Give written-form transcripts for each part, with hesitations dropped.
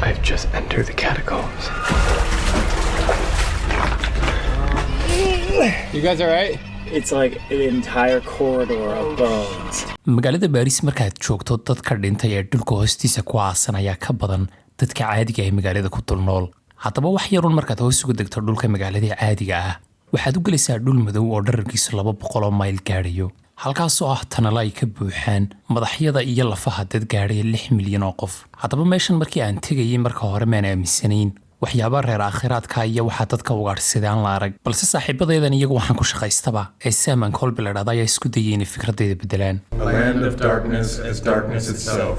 I've just entered the catacombs. You guys alright? It's like an entire corridor of bones. magaalada Paris markaad joogto dadka dhintay ee dhulka hoostiisa ku aasan ayaa ka badan dadka caadiga ah ee magaalada ku dul nool. haddaba wax yar markaad hoos ugu degto dhulka magaalada caadiga ah waxaad u galaysaa dhul madow oo dhererkiisu 200 mayl gaadhayo. halkaas oo ah tanala ay ka buuxaan madaxyada iyo lafaha dad gaadhay 6 milyan oo qof. haddaba meeshan markii aan tegayay marka hore maan aaminsanayn waxyaabo reer aakhiraadka iyo waxa dadka ugaarsadaan la arag balse saaxiibadeedan iyagu waxaan ku shaqaystaba ee Saman Colby la dhahday ayaa isku dayay inay fikradeeda bedelaan. A land of darkness as darkness itself.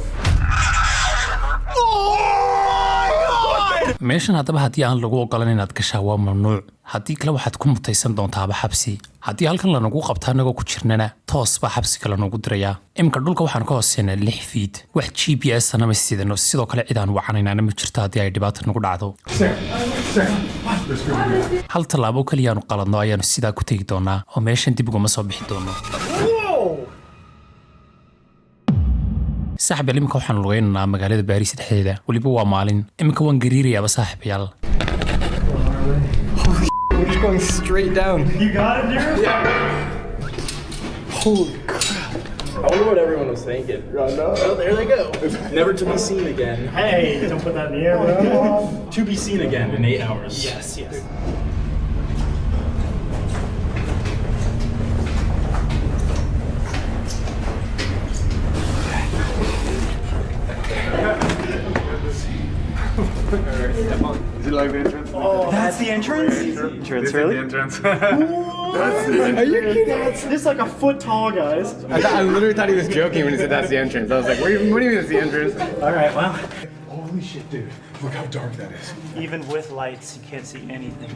meeshan haddaba haddii aan lagu ogolan inaad gashaa waa mamnuuc. haddii kale waxaad ku mutaysan doontaaba xabsi. haddii halkan lanagu qabta anagoo ku jirnana toos baa xabsiga lanagu dirayaa. imika dhulka waxaan ka hooseynaa 6 feet. wax GPS ana ma sidano sidoo kale cid aan wacanaynaana ma jirto haddii ay dhibaato nagu dhacdo. hal tallaabo kaliya aanu qaladno ayaanu sidaa ku tegi doonaa oo meeshan dib uguma soo bixi doono. saaxiib imika waxaan lugeynaa magaalada Paris dhexdeeda waliba waa maalin imika waan gariirayaa saaxiibayaal. We're just going straight down. You got it, dude? Yeah. Holy crap. I wonder what everyone was thinking. Oh, there they go. Never to be seen again. Hey, don't put that in the air, bro. To be seen again in 8 hours. Yes, yes. Is it like the entrance? Oh, that's the entrance? Entrance, really? The entrance. That's the entrance. Are you kidding? This is like a foot tall, guys. I literally thought he was joking when he said that's the entrance. I was like, what do you mean that's the entrance? All right, well, Holy shit, dude. Look how dark that is. even with lights, you can't see anything.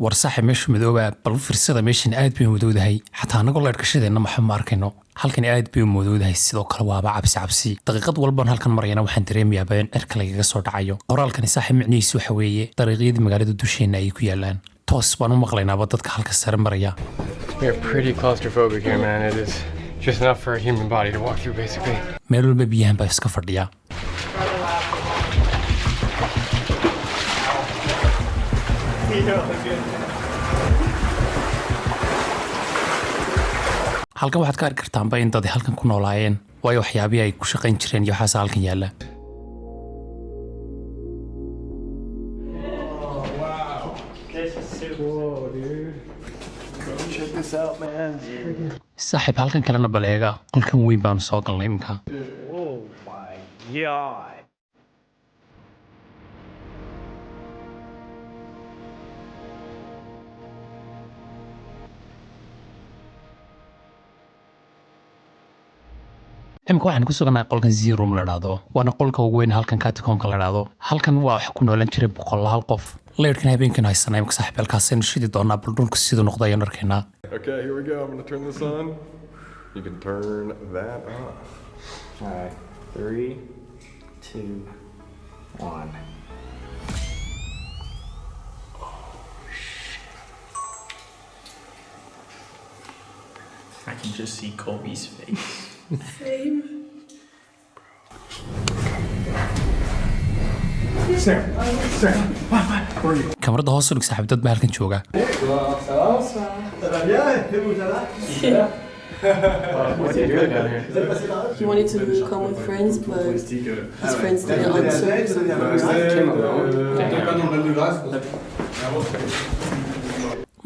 war saaxiib meesha madooba bal firsada meeshan aad bay madowdahay xataa anagoo leerkashadeena ma arkayno halkan aad bay madowdahay sidoo kale waaba cabsi daqiiqad walba halkan marayna waxaan dareemayaa in cirka lagaga soo dhacayo qoraalkani saaxiib macnihiisu waxa weeye dariiqyada magaalada dusheena ay ku yaalaan toos baan u maqlaynaaba dadka halka sare maraya. We're pretty claustrophobic here, man. It is just enough for a human body to walk through, basically. meel walba biyahan baa iska fadhiya. halkan waxaad ka arki kartaanba in dad halkan ku noolaayeen waayo waxyaabii ay ku shaqayn jireen iyo waxaas halkan yaala. saaxiib halkan kalena bal eega qolkan weyn baanu soo galnay iminka. Oh my god. imika waxaan ku suganahay qolkan zero la dhahdo waana qolka ugu weyn halkan catacombka la dhahdo. halkan waa wax ku noolan jiray 100 qof. leerkan habeenkan haysanay imika saaxiib halkaasaynu shidi doonaa bal dhulka siduu noqday ayaan arkaynaa. Okay, here we go. I'm gonna turn this on. You can turn that off. All right, 3, 2, 1. I can just see Colby's face. Same. kamarada hoos u dhig saaxiib dad baa halkan jooga. What's he doing down here? He wanted to come with friends, but his friends didn't answer. Came alone.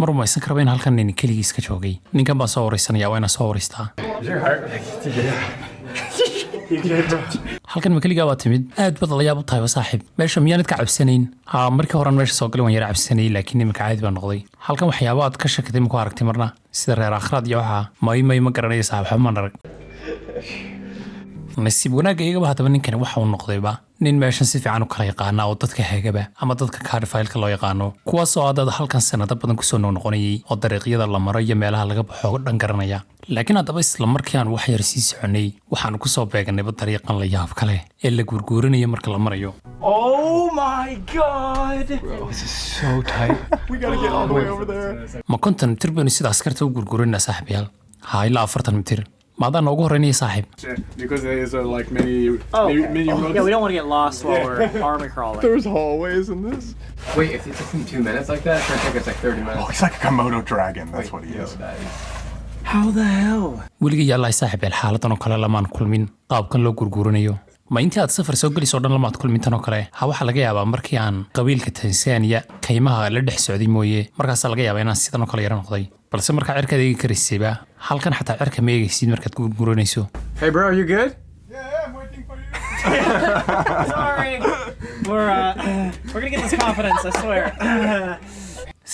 mar rumaysan karaba in halkan nin keligiis ka joogay. ninkan baan soo waraysanaya waa inaan soo waraystaa. Is your heart halkan ma keligaa waa timid aad bad la yaab u tahay saaxiib meesha miyaanad ka cabsanayn. markii hore meesha soo galay waan yar cabsanay laakiin imika caadi baan noqday. halkan waxyaabo aad ka shakatay ma ku aragtay marna sida reer aakhiraad iyo waxa may ma garanaysa saaxiib ma arag. nasiib wanaagayga hadaba ninkani waxa uu noqdayba nin meeshan si fiican u kala yaqaana oo dadka hagaba ama dadka cardifailka loo yaqaano kuwaas oo dad halkan sanado badan ku soo noqonayay oo dariiqyada la maro iyo meelaha laga baxo dhan garanaya laakiin hadaba isla markii aan wax yar sii soconay waxaan ku soo beegnay dariiqan la yaab kale ee la gurguurinayo marka la marayo. Oh my god! Bro, this is so tight. We gotta get all the way over there. ma konton mitir baynu sida askarta u gurguurinaa saaxiibayaal haa ilaa 40 mitir maadaan noogu horreynaya saaxiib. Because there's like many roads. Yeah, we don't want to get lost while we're army crawling. There's hallways in this. Wait, if it takes him 2 minutes like that, it's gonna take us like 30 minutes. Oh, he's like a Komodo dragon. That's what he Yo, is. that is. How the hell? weliga yaallaa saaxiibayaal xaaladan oo kale lamaan kulmin qaabkan loo gurguurinayo ma intii aad safar soo gelisoo dhan lamaad kulmintan oo kale ha waxaa laga yaabaa markii aan qabiilka Tansaaniya kaymaha la dhex socday mooye markaasaa laga yaabaa inaan sidan oo kale yara noqday balse markaa cirkaad eegi karaysayba halkan xataa cirka ma eegaysid markaad gurguurinayso. Hey bro, are you good? Yeah, I'm waiting for you. Sorry. We're gonna get this confidence, I swear.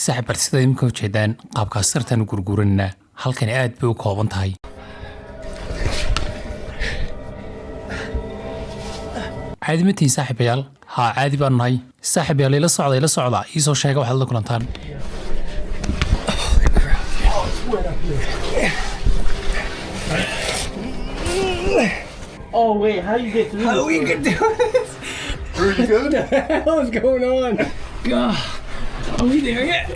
saaxiib bal sida imika ujeedaan qaabkaas sartaan u gurguurinaa halkani aad bay u kooban tahay. caadi ma tihiin saaxiibayaal haa caadi baan nahay saaxiibayaal ila socda ii soo sheega waxaad la kulantaan. Oh wait, how do you get through this? How do we get through this? Are you good? What the hell is going on? God, are we there yet?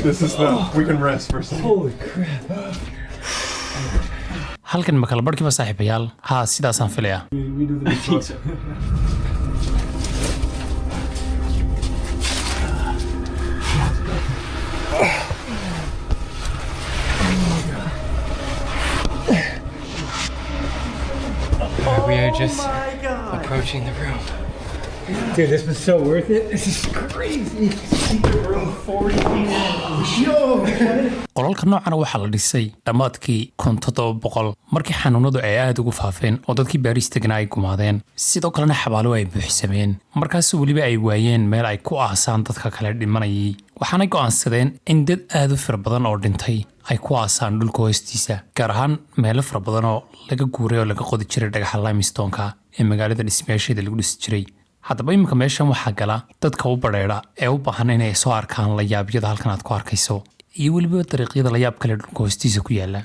This is the. We can rest for a second. Holy crap. halkan ma kala barkiiba saaxiibayaal haa sidaasaan filayaa. We are just approaching the room. Dude, this was so worth it. This is crazy. Secret room 40 feet in. Yo! qolalka noocan waxaa la dhisay dhammaadkii 1700 markii xanuunadu ay aad ugu faafeen oo dadkii Paris tagnaa ay gumaadeen sidoo kalena xabaalo ay buuxsameen markaas waliba ay waayeen meel ay ku aasaan dadka kale dhimanayay waxaana go'aansadeen in dad aad u fara badan oo dhintay ay ku aasaan dhulka hoostiisa gaar ahaan meelo fara badan oo laga guuray oo laga qodi jiray dhagaxa limestone-ka ee magaalada dhismeesheeda lagu dhisi jiray. haddaba imika meeshan waxaa gala dadka u badheedha ee u baahan inay soo arkaan layaabyada halkan aad ku arkayso iyo weliba dariiqyada layaab kale dhulka hoostiisa ku yaala.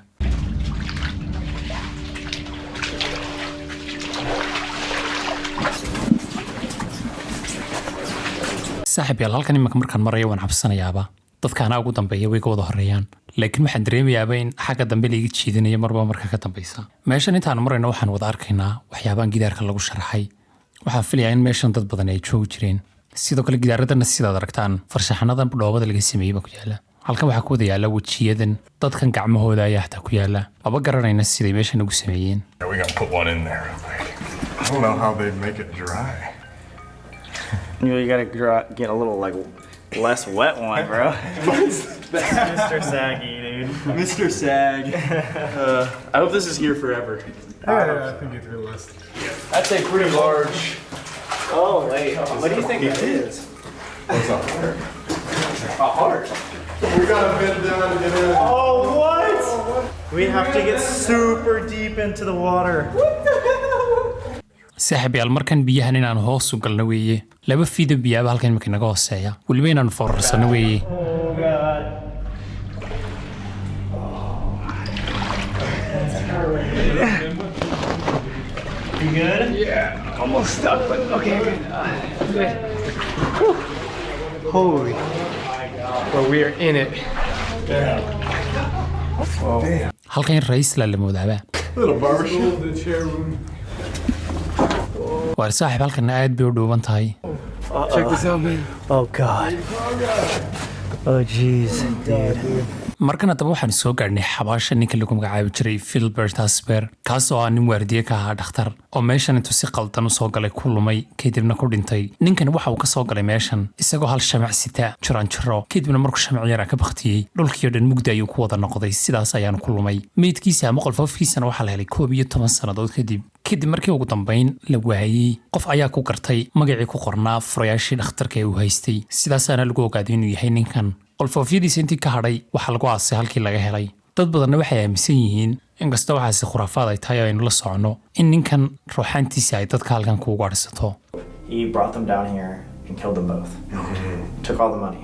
saaxiibayaal halkan imika markaan marayo waan cabsanayaaba dadkaana ugu dambeeya way ka wada horeeyaan laakiin waxaan dareemayaaba in xagga dambe la iga jiidinayo marba marka ka dambeysa. meeshan intaan marayno waxaan wada arkaynaa waxyaabahan gidaarka lagu sharaxay waxaan filayaa in meeshan dad badan ay joogi jireen sidoo kale gidaaradana sidaad aragtaan farshaxanadan dhoobada laga sameeyey baa ku yaala halkan waxaa ku wada yaala wejiyadan dadkan gacmahooda ayaa xataa ku yaala laba garanayna siday meeshan ugu sameeyeen. Yeah, we gotta put one in there. I don't know how they make it dry. You gotta get a little like less wet one, bro. Mr. Saggy, dude. Mr. Sag. I hope this is here forever. Yeah, I think it's realistic. That's a pretty large. Oh wait, what do you think that is? What's up? A heart. We gotta bend down and get in. Oh what? We have to get super deep into the water. saaxiibayaal markan biyahan inaan hoos u galno weeye laba fiido biyaaba halkan imika naga hooseeya weliba inaan foorarsano weeye. Oh god. You good? Yeah, almost stuck, but okay, good. Good. Whew. Holy. Well, we are in it. halkan in raisla la moodaaba. Little barbershop. The chair room. waar saaxiib halkan aad bay u dhuuban tahay. Check this out, man. Oh god. Oh jeez, dude. markan haddaba waxaan soo gaadhnay xabaasha ninka lagu magacaabi jiray Philbert Asper kaas oo nin waardiye ka ahaa dhakhtar oo meeshan intuu si qaldan u soo galay ku lumay kadibna ku dhintay. ninkan waxa uu ka soo galay meeshan isagoo hal shamac sita jiro kadibna markuu shamac yara ka baktiyey dhulkii oo dhan mugdi ayuu ku wada noqday sidaas ayaan ku lumay. meydkiisa ama qolfoofkiisana waxaa la helay 11 sannadood kadib markii ugu dambeyn la waayay qof ayaa ku gartay magacii ku qornaa furayaashii dhakhtarka ee uu haystay sidaasaana lagu ogaaday inuu yahay ninkan qolfoofyadiisa intii ka hadhay waxaa lagu aasay halkii laga helay dad badanna waxay aaminsan yihiin inkasta waxaasi khuraafaad ay tahay aynu la socono in ninkan ruuxaantiisa ay dadka halkan kuugu adhsato. He brought them down here and killed them both. Took all the money.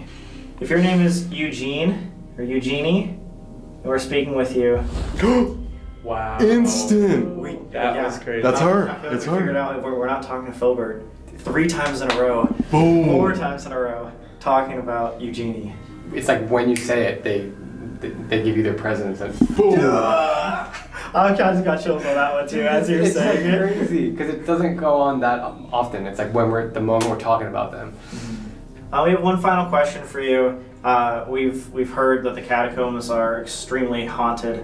If your name is Eugene or Eugenie, we're speaking with you. Wow. Instant. That was crazy. That's her. It's her. Figured out we're not talking to Filbert 3 times in a row. Boom. 4 times in a row talking about Eugenie. It's like when you say it, they give you their presents and Boom. I kind of got chills on that one too as you were it's like saying it. crazy because it doesn't go on that often. It's like when the moment we're talking about them. We have one final question for you. We've heard that the catacombs are extremely haunted,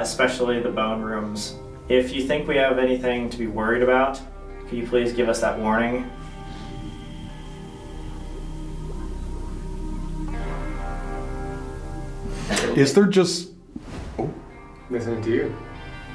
especially the bone rooms. If you think we have anything to be worried about, could you please give us that warning? Is there just... Listening to you.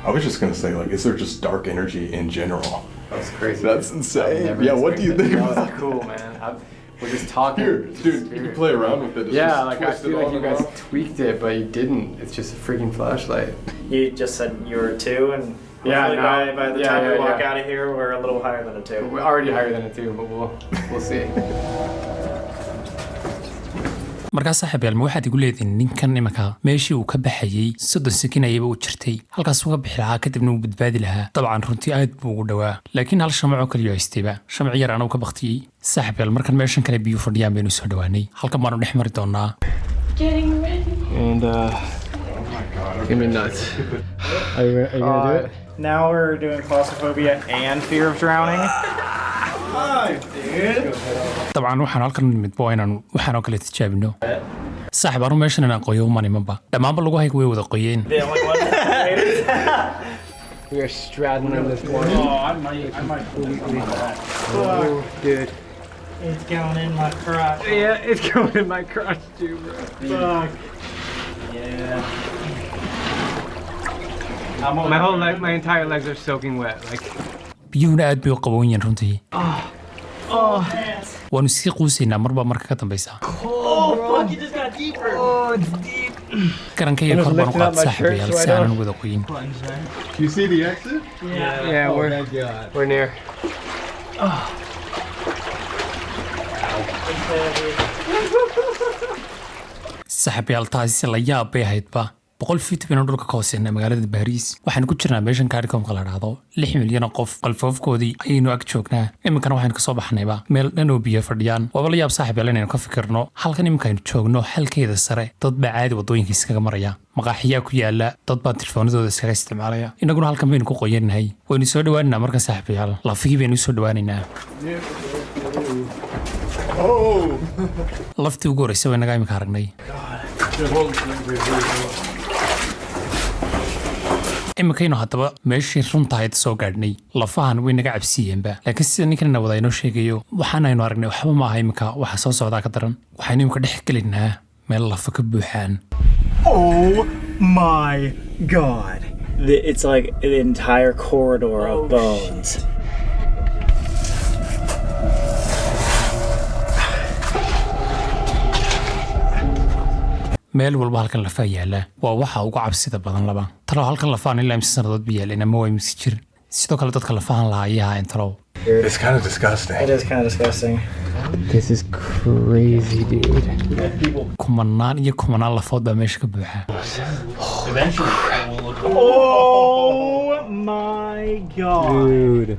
I was just gonna say, like, is there just dark energy in general? That's crazy. That's I've insane. never Yeah, what do you think experienced about that. That was cool, man. We're just talking. Here, dude, you can play around with it. It's Yeah, just like I twist it feel like on you and guys off. tweaked it, but you didn't. It's just a freaking flashlight. You just said you were a 2, and Yeah, hopefully no. by the Yeah, time we yeah, walk yeah. out of here, we're a little higher than a 2. We're already higher than a 2, but we'll see. markaas saaxiibayaal ma waxaad igu leediin ninkan imanka meeshii uu ka baxayay 30 sakin ayaba u jirtay halkaas uga bixi lahaa kadibna uu badbaadi lahaa dabcan runtii aad buu ugu dhawaa laakiin hal shamaco kaliya haystayba shamac yar aan uu ka baqtiyay saaxiibayaal markan meeshan kale biyo fadhiyaan baynu soo dhawaanay halkan baanu dhex mari doonaa Getting ready. And give me nuts. Are you gonna do it? Now we're doing claustrophobia and fear of drowning. dabcan waxaan halkan nimid boo inaan waxaan oo kale tijaabino saaxiib aanu meeshan inaan qoyo umanimaba dhammaanba lagu hayg way wada qoyeen The only one We are straddling this one. I might believe that. Oh, dude. It's going in my crotch. Yeah, it's going in my crotch too, bro. Fuck. Yeah. My entire legs are soaking wet. Like. biyuhuna aad bay u qaboon yihiin runtii waanu sii quusaynaa marba marka ka dambaysa Fuck, it just got deeper. Oh, it's deep. garankayga kor baan u qaad saaxiibayaal si aanan wada qoyin Do you see the exit? Yeah, we're near. saaxiibayaal taasi la yaab bay ahaydba 100 feet baynu dhulka ka hooseynaa magaalada Paris waxaanu ku jirnaa meeshan catacombs la dhahdo 6 milyan oo qof qalfoofkoodii ayaynu ag joognaa iminkana waxaynu ka soo baxnayba meel dhan oo biyo fadhiyaan waaba la yaab saaxiibayaal inaynu ka fikirno halkan iminkaynu joogno halkeeda sare dad baa caadi wadooyinka iskaga maraya maqaaxiyaa ku yaala dad baa telefoonadooda iskaga isticmaalaya innaguna halkan baynu ku qoyanahay waynu soo dhawaanaynaa markan saaxiibayaal lafigii baynu soo dhawaanaynaa laftii ugu horreysay baynaga iminka aragnay iminkaynu haddaba meeshii runtahayd soo gaadhnay lafahan way naga cabsiiyeenba laakiin sida ninkanina wada inoo sheegayo waxaanaynu aragnay waxba maaha iminka waxa soo socdaa ka daran waxaynu iminka dhex gelinaa meel lafa ka buuxaan Oh my god. It's like an entire corridor of bones. meel walba halkan lafa yaala waa waxa ugu cabsida badan laba talo halkan lafaan ilaa imsi sanadood ba yaaleen ama waa imsi jir sidoo kale dadka lafahan lahayaha intalow It's kind of disgusting. It is kind of disgusting. This is crazy, dude. kumanaan iyo kumanaan lafood baa meesha ka buuxa Oh my god. Dude.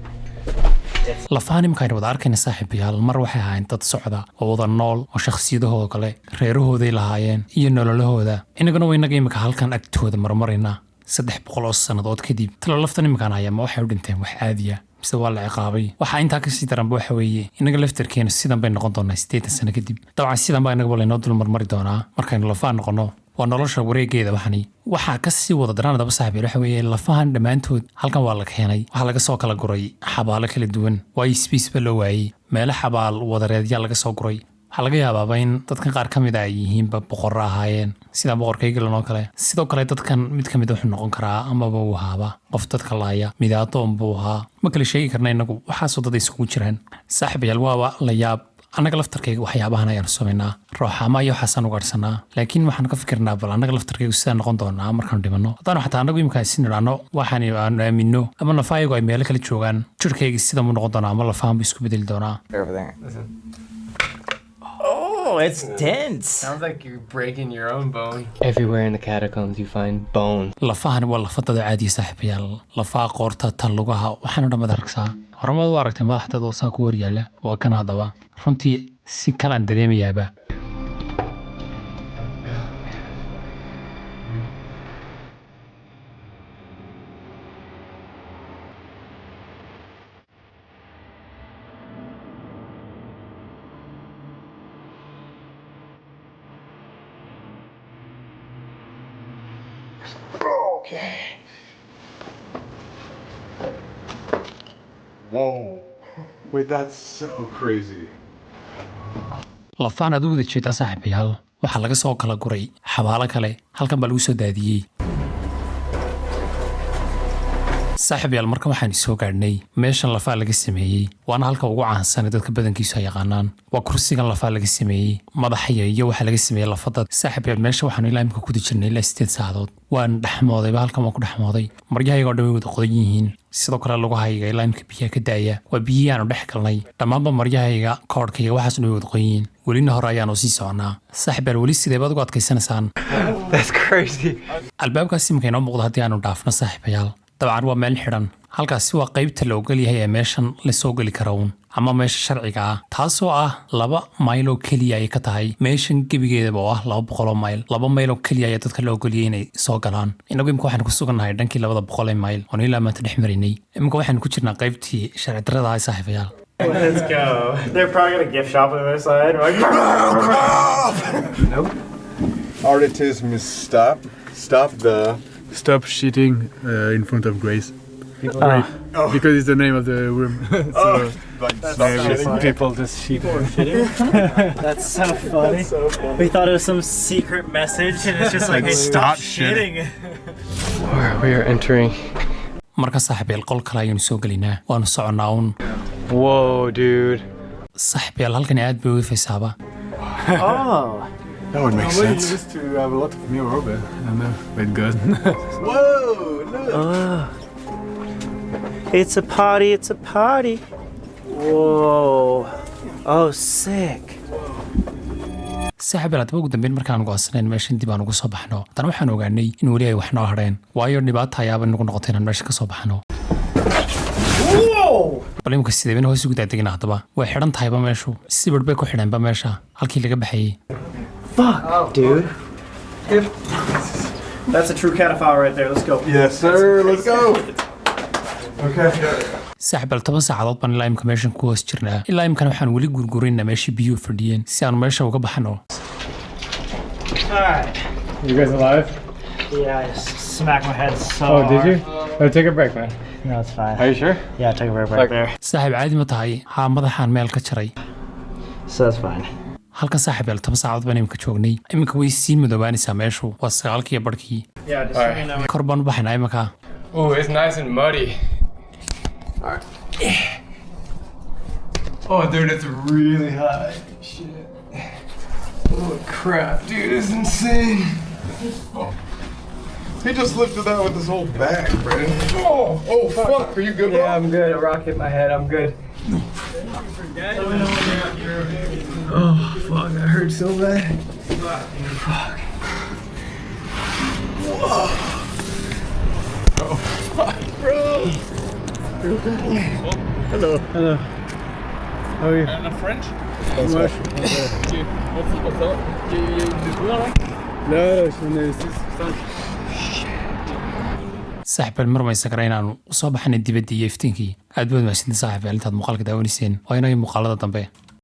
lafahan iminkaaynu wada arkayna saaxiibayaal mar waxay ahaayeen dad socda oo wada nool oo shakhsiyadahooda kale reerahooday lahaayeen iyo nololahooda innaguna waynaga iminka halkan agtooda marmaraynaa 300 oo sannadood kadib talo laftan iminkaan haya ma waxay u dhinteen wax caadiya mise waa la ciqaabay waxaa intaa kasii daranba waxa weeye innaga laftarkeenu sidan bay noqon doonaa 80 sano kadib dabcan sidan baa innagaba laynoo dul marmari doonaa markaynu lafaan noqono waa nolosha wareegeeda waxani waxaa ka sii wada daraanadaba saaxiibayaal waxa weeye lafahan dhammaantood halkan waa la keenay waxaa laga soo kala guray xabaalo kala duwan waayo sbiisba loo waayey meelo xabaal wadareedyaa laga soo guray waxaa laga yaabaaba in dadkan qaar ka mid a ay yihiinba boqorro ahaayeen sida boqorka England oo kale sidoo kale dadkan mid ka mid wuxuu noqon karaa amaba uu ahaaba qof dadka laaya midaadoon buu ahaa ma kala sheegi karna inagu waxaasoo dad isugu jiraan saaxiibayaal waaba la yaab annaga laftarkayga waxyaabahan ayaan samaynaa rooxaama iyo waxaasaan ugaadhsanaa laakiin waxaan ka fikirnaa bal annaga laftarkaygu sidaa noqon doonaa markaan dhimanno haddaanu xataa annagu imika si nidhaano waxaan aanu aaminno ama lafahayagu ay meelo kala joogaan jirhkayga sida mu noqon doonaa ama lafahanbu isku bedeli doonaa Oh, it's dense. Sounds like you're breaking your own bone. Everywhere in the catacombs you find bone. lafahani waa lafadada caadiya saaxiibayaal lafaha qoorta tan lugaha waxaanu dhammaad aragsaa horumad u aragtay madaxdada oo saa ku waryaala waa kan haddaba runtii si kalaan dareemayaaba Okay. Whoa. Wait, that's so crazy. lafahan aad u wada jeedaa saaxiibayaal waxaa laga soo kala guray xabaalo kale halkan baa lagu soo daadiyey saaxiibayaal marka waxaan soo gaadhnay meeshan lafaa laga sameeyey waana halka ugu caansan ee dadka badankiisu ay yaqaanaan waa kursigan lafaa laga sameeyey madaxaya iyo waxaa laga sameeyey lafadad saaxiibayaal meesha waxaanu ilaa imika ku jirnay ilaa 8 saacadood waan dhexmoodayba halkan waan ku dhexmooday maryahayga oo dhan way wada qodan yihiin sidoo kale lagu hayga ilaa imika biyaha ka daaya waa biyihii aanu dhex galnay dhammaanba maryahayga koodhkayga waxaas dhan way wada qodan yihiin welina hore ayaanu sii soconaa saaxiibayaal weli sideebaad ugu adkaysanaysaan That's crazy. albaabkaas imika inoo muuqda haddii aanu dhaafno saaxiibayaal dabcan waa meel xidhan halkaasi waa qaybta la ogol yahay ee meeshan la soo geli kara uun ama meesha sharciga ah taasoo ah 2 mayl oo keliya ay ka tahay meeshan gebigeedaba oo ah 200 mayl 2 mayl oo keliya ayaa dadka la ogol yahay inay soo galaan inagu imika waxaan ku sugannahay dhankii 200 mayl oo ilaa maanta dhex marinay imika waxaan ku jirnaa qaybtii sharci darrada ah saaxiibayaal Let's go. They're probably gonna gift shop on their side. We're like, Nope. Artism is stop. Stop the. Stop shitting in front of Grace. Because it's the name of the room. So Like, That's stop so shitting. funny. people just shit. That's so funny. We thought it was some secret message, and it's just like, hey, stop shitting. We are entering. marka saaxiibayaal qol kale ayaanu soo gelinaa waanu soconnaa uun Whoa, dude. saaxiibayaal halkani aad bay u ifaysaaba Oh. That would make We sense. used to have a lot of new rubber. I know, but good. Whoa! No. It's a party, it's a party. Whoa. Oh, sick. saaxiibayaal hadaba ugu dambeyn markaan go'aansanayn meeshan dib aan ugu soo baxno haddana waxaan ogaanay in weli ay wax noo hadheen waayo dhibaata ayaaba nagu noqotay inaan meesha ka soo baxno bal imika sideebana hoos ugu daadegina haddaba way xidhan tahayba meeshu sibidh bay ku xidheenba meesha halkii laga baxayey Fuck, dude. That's a true cataphile right there. Let's go. Yes, sir. Let's go. Okay. saaxiibayaal 10 saacadood baan ilaa imika meeshan ku hoos jirnaa ilaa imikana waxaan weli gurguraynaa meeshii biyuhu fadhiyeen si aanu meesha uga baxno Alright. You guys alive? Yeah, I just smacked my head so Oh, did you? hard. Take a break, man. No, it's fine. Are you sure? Yeah, take a break right there. saaxiib caadi ma tahay haa madaxaan meel ka jaray So that's fine. halkan saaxiibayaal 10 saacadood baan imika joognay imika way sii madoobaanaysaa meeshu waa 9 iyo barhkii Yeah, just let me know. kor baan u baxaynaa imika Oh, it's nice and muddy. Oh, dude, it's really high. Shit. Oh, crap, dude, it's insane. He just lifted that with his whole back, Brandon. Oh, fuck. Are you good, bro? Yeah, I'm good. A rock hit my head. I'm good. Oh, fuck, that hurt so bad. Fuck. Whoa. Oh, fuck, bro. Hello. How are you? French? Much. No, saaxiibayaal mar maysa kara inaanu soo baxanay dibadda iyo iftiinkii aad baad mahadsantiin saaxiibayaal intaad muuqaalka daawanayseen waa inagii muuqaalada dambe